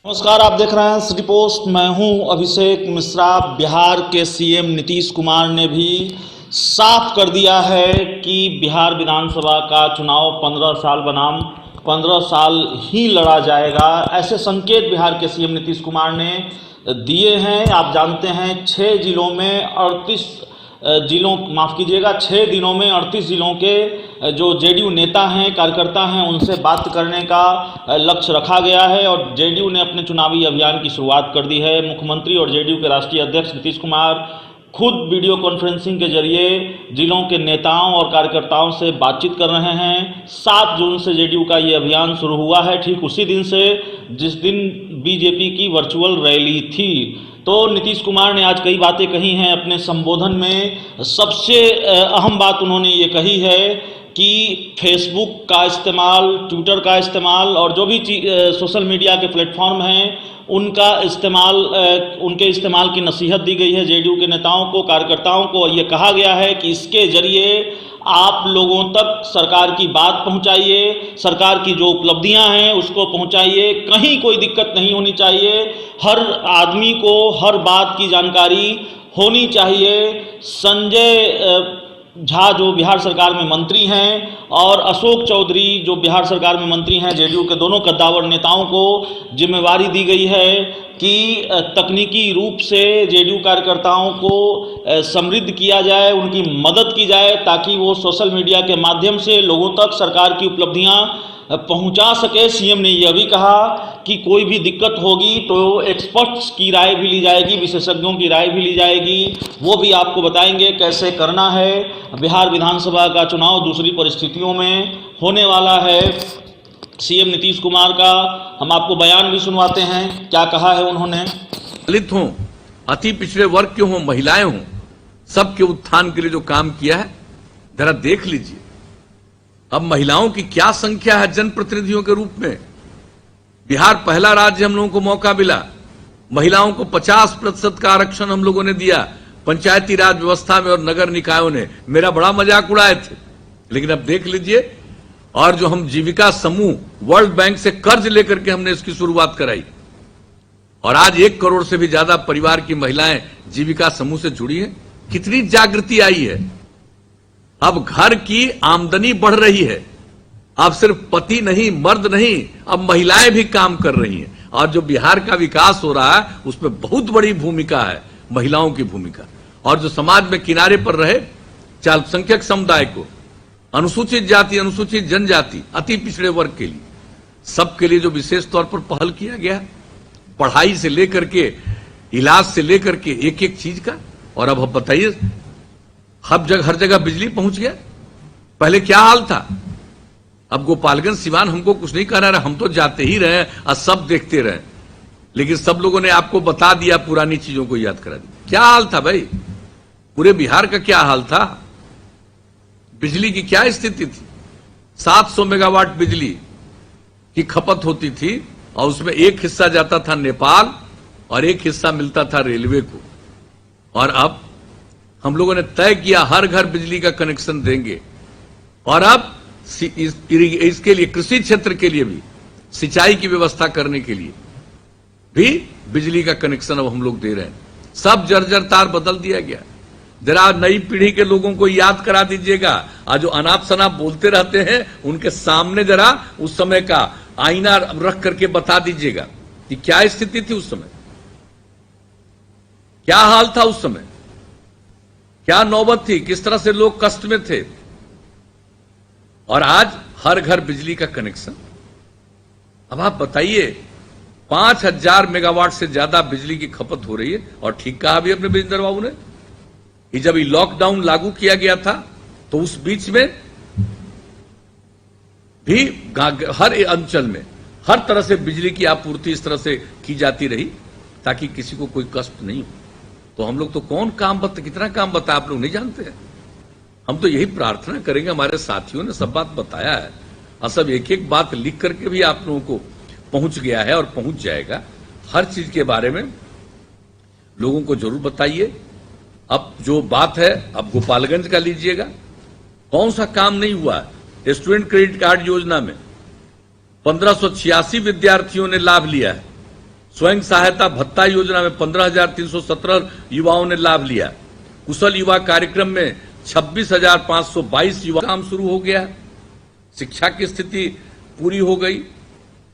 नमस्कार, आप देख रहे हैं सिटी पोस्ट। मैं हूं अभिषेक मिश्रा। बिहार के सीएम नीतीश कुमार ने भी साफ कर दिया है कि बिहार विधानसभा का चुनाव 15 साल बनाम 15 साल ही लड़ा जाएगा। ऐसे संकेत बिहार के सीएम नीतीश कुमार ने दिए हैं। आप जानते हैं 6 जिलों में 38 जिलों माफ़ कीजिएगा 6 दिनों में 38 जिलों के जो जेडीयू नेता हैं, कार्यकर्ता हैं, उनसे बात करने का लक्ष्य रखा गया है और जेडीयू ने अपने चुनावी अभियान की शुरुआत कर दी है। मुख्यमंत्री और जेडीयू के राष्ट्रीय अध्यक्ष नीतीश कुमार खुद वीडियो कॉन्फ्रेंसिंग के जरिए जिलों के नेताओं और कार्यकर्ताओं से बातचीत कर रहे हैं। 7 जून से जेडीयू का ये अभियान शुरू हुआ है, ठीक उसी दिन से जिस दिन बीजेपी की वर्चुअल रैली थी। तो नीतीश कुमार ने आज कई बातें कही हैं अपने संबोधन में। सबसे अहम बात उन्होंने ये कही है कि फेसबुक का इस्तेमाल, ट्विटर का इस्तेमाल और जो भी सोशल मीडिया के प्लेटफॉर्म हैं उनका इस्तेमाल, उनके इस्तेमाल की नसीहत दी गई है जेडीयू के नेताओं को, कार्यकर्ताओं को। ये कहा गया है कि इसके जरिए आप लोगों तक सरकार की बात पहुंचाइए, सरकार की जो उपलब्धियां हैं उसको पहुंचाइए। कहीं कोई दिक्कत नहीं होनी चाहिए, हर आदमी को हर बात की जानकारी होनी चाहिए। संजय झा जो बिहार सरकार में मंत्री हैं और अशोक चौधरी जो बिहार सरकार में मंत्री हैं, जेडीयू के दोनों कद्दावर नेताओं को जिम्मेवारी दी गई है कि तकनीकी रूप से जेडीयू कार्यकर्ताओं को समृद्ध किया जाए, उनकी मदद की जाए ताकि वो सोशल मीडिया के माध्यम से लोगों तक सरकार की उपलब्धियां पहुंचा सके। सीएम ने यह भी कहा कि कोई भी दिक्कत होगी तो एक्सपर्ट्स की राय भी ली जाएगी, विशेषज्ञों की राय भी ली जाएगी, वो भी आपको बताएंगे कैसे करना है। बिहार विधानसभा का चुनाव दूसरी परिस्थितियों में होने वाला है। सीएम नीतीश कुमार का हम आपको बयान भी सुनवाते हैं, क्या कहा है उन्होंने। दलित हों, अति पिछड़े वर्ग के हों, महिलाएं हों, सबके उत्थान के लिए जो काम किया है जरा देख लीजिए। अब महिलाओं की क्या संख्या है जनप्रतिनिधियों के रूप में। बिहार पहला राज्य हम लोगों को मौका मिला, महिलाओं को 50% का आरक्षण हम लोगों ने दिया पंचायती राज व्यवस्था में और नगर निकायों ने मेरा बड़ा मजाक उड़ाए थे। लेकिन अब देख लीजिए, और जो हम जीविका समूह वर्ल्ड बैंक से कर्ज लेकर के हमने इसकी शुरुआत कराई और आज 1 करोड़ से भी ज्यादा परिवार की महिलाएं जीविका समूह से जुड़ी हैं। कितनी जागृति आई है। अब घर की आमदनी बढ़ रही है। अब सिर्फ पति नहीं, मर्द नहीं, अब महिलाएं भी काम कर रही हैं। और जो बिहार का विकास हो रहा है उसमें बहुत बड़ी भूमिका है महिलाओं की भूमिका। और जो समाज में किनारे पर रहे अल्पसंख्यक समुदाय को, अनुसूचित जाति, अनुसूचित जनजाति, अति पिछड़े वर्ग के लिए, सबके लिए जो विशेष तौर पर पहल किया गया, पढ़ाई से लेकर के इलाज से लेकर के एक एक चीज का। और अब बताइए, हर जगह बिजली पहुंच गया। पहले क्या हाल था। अब गोपालगंज सिवान हमको कुछ नहीं कहना रहा, हम तो जाते ही रहे और सब देखते रहे, लेकिन सब लोगों ने आपको बता दिया, पुरानी चीजों को याद करा दिया। क्या हाल था भाई, पूरे बिहार का क्या हाल था, बिजली की क्या स्थिति थी। 700 मेगावाट बिजली की खपत होती थी और उसमें एक हिस्सा जाता था नेपाल और एक हिस्सा मिलता था रेलवे को। और अब हम लोगों ने तय किया हर घर बिजली का कनेक्शन देंगे। और अब इसके लिए कृषि क्षेत्र के लिए भी, सिंचाई की व्यवस्था करने के लिए भी बिजली का कनेक्शन अब हम लोग दे रहे हैं। सब जर्जर तार बदल दिया गया। जरा नई पीढ़ी के लोगों को याद करा दीजिएगा, और जो अनाप शनाप बोलते रहते हैं उनके सामने जरा उस समय का आईना रख करके बता दीजिएगा कि क्या स्थिति थी उस समय, क्या हाल था उस समय, क्या नौबत थी, किस तरह से लोग कष्ट में थे। और आज हर घर बिजली का कनेक्शन। अब आप बताइए, 5000 मेगावाट से ज्यादा बिजली की खपत हो रही है। और ठीक कहा अभी अपने बिजेंद्र बाबू ने कि जब ये लॉकडाउन लागू किया गया था तो उस बीच में भी हर अंचल में हर तरह से बिजली की आपूर्ति इस तरह से की जाती रही ताकि किसी को कोई कष्ट नहीं हो। तो हम लोग तो कितना काम बता आप लोग नहीं जानते हैं। हम तो यही प्रार्थना करेंगे, हमारे साथियों ने सब बात बताया है और सब एक एक बात लिख करके भी आप लोगों को पहुंच गया है और पहुंच जाएगा। हर चीज के बारे में लोगों को जरूर बताइए। अब जो बात है, अब गोपालगंज का लीजिएगा, कौन सा काम नहीं हुआ है। स्टूडेंट क्रेडिट कार्ड योजना में 1586 विद्यार्थियों ने लाभ लिया है स्वयं सहायता भत्ता योजना में 15,317 युवाओं ने लाभ लिया। कुशल युवा कार्यक्रम में 26,522 युवा काम शुरू हो गया। शिक्षा की स्थिति पूरी हो गई।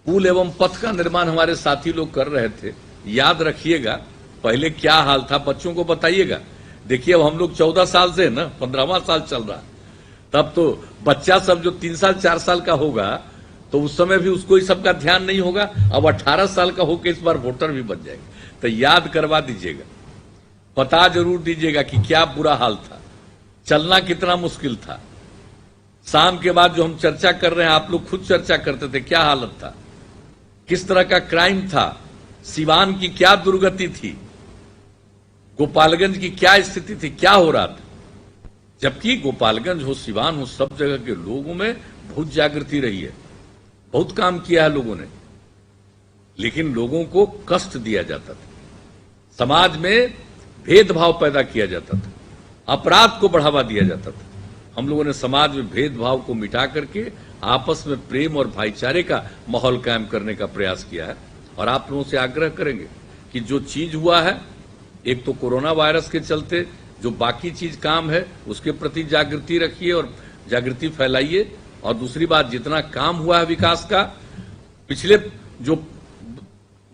पुल एवं पथ का निर्माण हमारे साथी लोग कर रहे थे। याद रखिएगा पहले क्या हाल था, बच्चों को बताइएगा। देखिए अब हम लोग 14 साल से ना 15वां साल चल रहा, तब तो बच्चा सब जो 3 साल 4 साल का होगा तो उस समय भी उसको ही सबका ध्यान नहीं होगा। अब 18 साल का होकर इस बार वोटर भी बन जाएगा। तो याद करवा दीजिएगा, पता जरूर दीजिएगा कि क्या बुरा हाल था, चलना कितना मुश्किल था। शाम के बाद जो हम चर्चा कर रहे हैं, आप लोग खुद चर्चा करते थे, क्या हालत था, किस तरह का क्राइम था, सिवान की क्या दुर्गति थी, गोपालगंज की क्या स्थिति थी, क्या हो रहा था। जबकि गोपालगंज हो, सिवान हो, सब जगह के लोगों में बहुत जागृति रही है, बहुत काम किया है लोगों ने। लेकिन लोगों को कष्ट दिया जाता था, समाज में भेदभाव पैदा किया जाता था, अपराध को बढ़ावा दिया जाता था। हम लोगों ने समाज में भेदभाव को मिटा करके आपस में प्रेम और भाईचारे का माहौल कायम करने का प्रयास किया है। और आप लोगों से आग्रह करेंगे कि जो चीज हुआ है, एक तो कोरोना वायरस के चलते जो बाकी चीज काम है उसके प्रति जागृति रखिए और जागृति फैलाइए। और दूसरी बात, जितना काम हुआ है विकास का, पिछले जो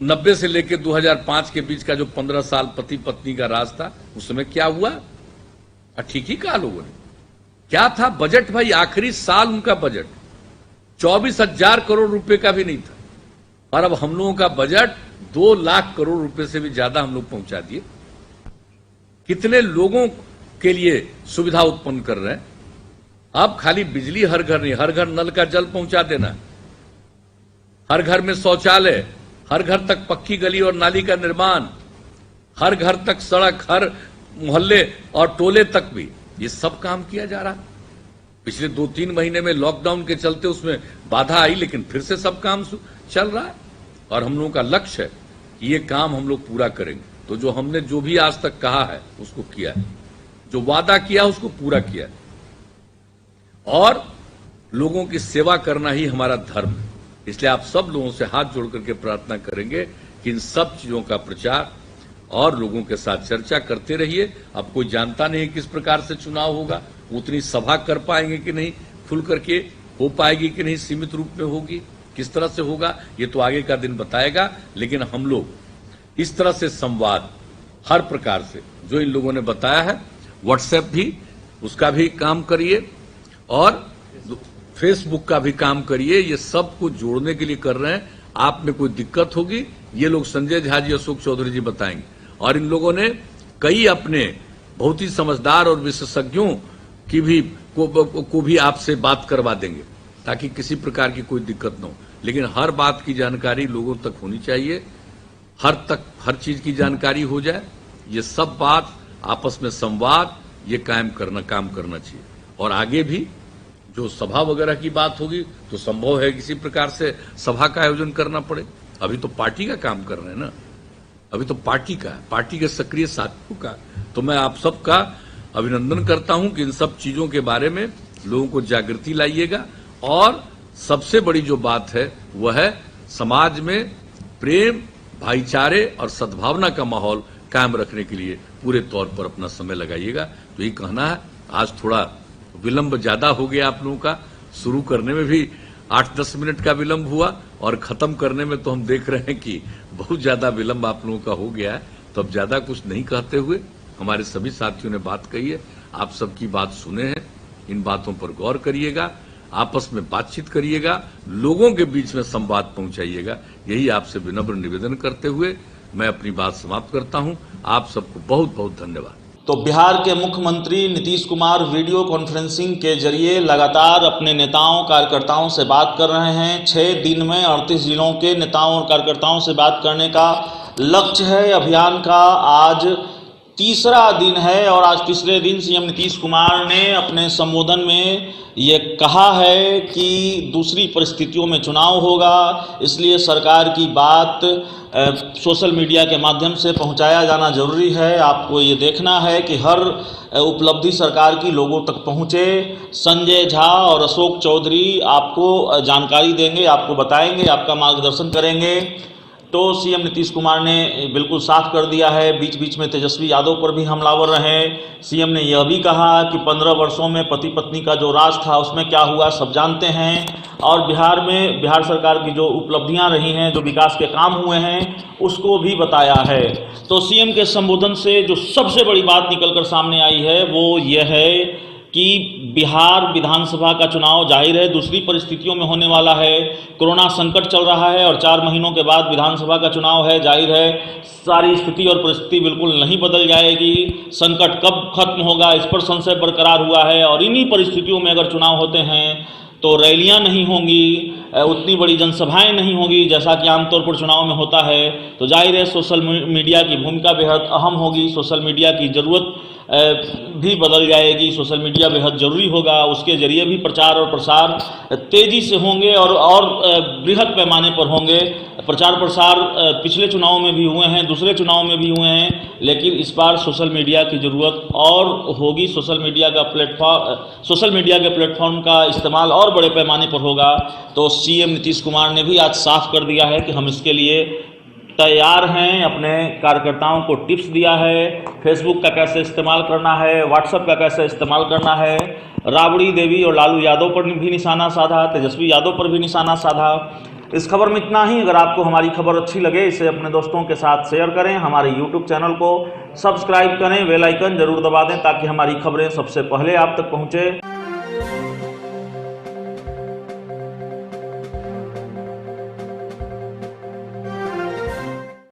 90 से लेकर 2005 के बीच का जो 15 साल पति पत्नी का राज था, उस समय क्या हुआ, ठीक ही कहा लोगों ने। क्या था बजट भाई, आखिरी साल उनका बजट 24,000 करोड़ रुपए का भी नहीं था। और अब हम लोगों का बजट 2 लाख करोड़ रुपए से भी ज्यादा हम लोग पहुंचा दिए। कितने लोगों के लिए सुविधा उत्पन्न कर रहे हैं। अब खाली बिजली हर घर नहीं, हर घर नल का जल पहुंचा देना, हर घर में शौचालय, हर घर तक पक्की गली और नाली का निर्माण, हर घर तक सड़क, हर मोहल्ले और टोले तक भी, ये सब काम किया जा रहा है। पिछले 2-3 महीने में लॉकडाउन के चलते उसमें बाधा आई, लेकिन फिर से सब काम चल रहा है। और हम लोगों का लक्ष्य है कि ये काम हम लोग पूरा करेंगे। तो जो हमने जो भी आज तक कहा है उसको किया है, जो वादा किया उसको पूरा किया है। और लोगों की सेवा करना ही हमारा धर्म है। इसलिए आप सब लोगों से हाथ जोड़ करके प्रार्थना करेंगे कि इन सब चीजों का प्रचार और लोगों के साथ चर्चा करते रहिए। अब कोई जानता नहीं किस प्रकार से चुनाव होगा, उतनी सभा कर पाएंगे कि नहीं, खुल करके हो पाएगी कि नहीं, सीमित रूप में होगी, किस तरह से होगा, ये तो आगे का दिन बताएगा। लेकिन हम लोग इस तरह से संवाद हर प्रकार से, जो इन लोगों ने बताया है, व्हाट्सएप भी, उसका भी काम करिए और फेसबुक का भी काम करिए। ये सब को जोड़ने के लिए कर रहे हैं। आप में कोई दिक्कत होगी, ये लोग संजय झा जी, अशोक चौधरी जी बताएंगे। और इन लोगों ने कई अपने बहुत ही समझदार और विशेषज्ञों की भी को भी आपसे बात करवा देंगे, ताकि किसी प्रकार की कोई दिक्कत न हो। लेकिन हर बात की जानकारी लोगों तक होनी चाहिए, हर चीज की जानकारी हो जाए। ये सब बात आपस में संवाद ये काम करना चाहिए। और आगे भी जो सभा वगैरह की बात होगी तो संभव है किसी प्रकार से सभा का आयोजन करना पड़े। अभी तो पार्टी का काम कर रहे हैं ना, अभी तो पार्टी के सक्रिय साथियों का। तो मैं आप सबका अभिनंदन करता हूं कि इन सब चीजों के बारे में लोगों को जागृति लाइएगा। और सबसे बड़ी जो बात है वह है समाज में प्रेम, भाईचारे और सद्भावना का माहौल कायम रखने के लिए पूरे तौर पर अपना समय लगाइएगा। तो यही कहना है। आज थोड़ा विलंब ज्यादा हो गया आप लोगों का, शुरू करने में भी 8-10 मिनट का विलंब हुआ और खत्म करने में तो हम देख रहे हैं कि बहुत ज्यादा विलंब आप लोगों का हो गया है। तो अब ज्यादा कुछ नहीं कहते हुए, हमारे सभी साथियों ने बात कही है, आप सबकी बात सुने हैं, इन बातों पर गौर करिएगा, आपस में बातचीत करिएगा, लोगों के बीच में संवाद पहुंचाइएगा। यही आपसे विनम्र निवेदन करते हुए मैं अपनी बात समाप्त करता हूं। आप सबको बहुत बहुत धन्यवाद। तो बिहार के मुख्यमंत्री नीतीश कुमार वीडियो कॉन्फ्रेंसिंग के जरिए लगातार अपने नेताओं कार्यकर्ताओं से बात कर रहे हैं। 6 दिन में 38 जिलों के नेताओं और कार्यकर्ताओं से बात करने का लक्ष्य है। अभियान का आज तीसरा दिन है और आज तीसरे दिन सीएम नीतीश कुमार ने अपने संबोधन में ये कहा है कि दूसरी परिस्थितियों में चुनाव होगा, इसलिए सरकार की बात सोशल मीडिया के माध्यम से पहुंचाया जाना जरूरी है। आपको ये देखना है कि हर उपलब्धि सरकार की लोगों तक पहुंचे। संजय झा और अशोक चौधरी आपको जानकारी देंगे, आपको बताएंगे, आपका मार्गदर्शन करेंगे। तो सीएम नीतीश कुमार ने बिल्कुल साफ कर दिया है। बीच बीच में तेजस्वी यादव पर भी हमलावर रहे। सीएम ने यह भी कहा कि 15 वर्षों में पति पत्नी का जो राज था उसमें क्या हुआ सब जानते हैं, और बिहार में बिहार सरकार की जो उपलब्धियां रही हैं, जो विकास के काम हुए हैं, उसको भी बताया है। तो सीएम के संबोधन से जो सबसे बड़ी बात निकलकर सामने आई है वो यह है कि बिहार विधानसभा का चुनाव जाहिर है दूसरी परिस्थितियों में होने वाला है। कोरोना संकट चल रहा है और 4 महीनों के बाद विधानसभा का चुनाव है। जाहिर है सारी स्थिति और परिस्थिति बिल्कुल नहीं बदल जाएगी। संकट कब खत्म होगा इस पर संशय बरकरार हुआ है, और इन्हीं परिस्थितियों में अगर चुनाव होते हैं तो रैलियां नहीं होंगी, उतनी बड़ी जनसभाएं नहीं होंगी जैसा कि आमतौर पर चुनाव में होता है। तो जाहिर है सोशल मीडिया की भूमिका बेहद अहम होगी। सोशल मीडिया की ज़रूरत भी बदल जाएगी। सोशल मीडिया बेहद ज़रूरी होगा, उसके ज़रिए भी प्रचार और प्रसार तेज़ी से होंगे और बृहद पैमाने पर होंगे। प्रचार प्रसार पिछले चुनाव में भी हुए हैं, दूसरे चुनाव में भी हुए हैं, लेकिन इस बार सोशल मीडिया की ज़रूरत और होगी। सोशल मीडिया के प्लेटफॉर्म का इस्तेमाल और बड़े पैमाने पर होगा। तो सीएम नीतीश कुमार ने भी आज साफ कर दिया है कि हम इसके लिए तैयार हैं। अपने कार्यकर्ताओं को टिप्स दिया है, फेसबुक का कैसे इस्तेमाल करना है, व्हाट्सएप का कैसे इस्तेमाल करना है। राबड़ी देवी और लालू यादव पर भी निशाना साधा, तेजस्वी यादव पर भी निशाना साधा। इस खबर में इतना ही। अगर आपको हमारी खबर अच्छी लगे इसे अपने दोस्तों के साथ शेयर करें, हमारे YouTube चैनल को सब्सक्राइब करें, बेल आइकन जरूर दबा दें ताकि हमारी खबरें सबसे पहले आप तक पहुँचे।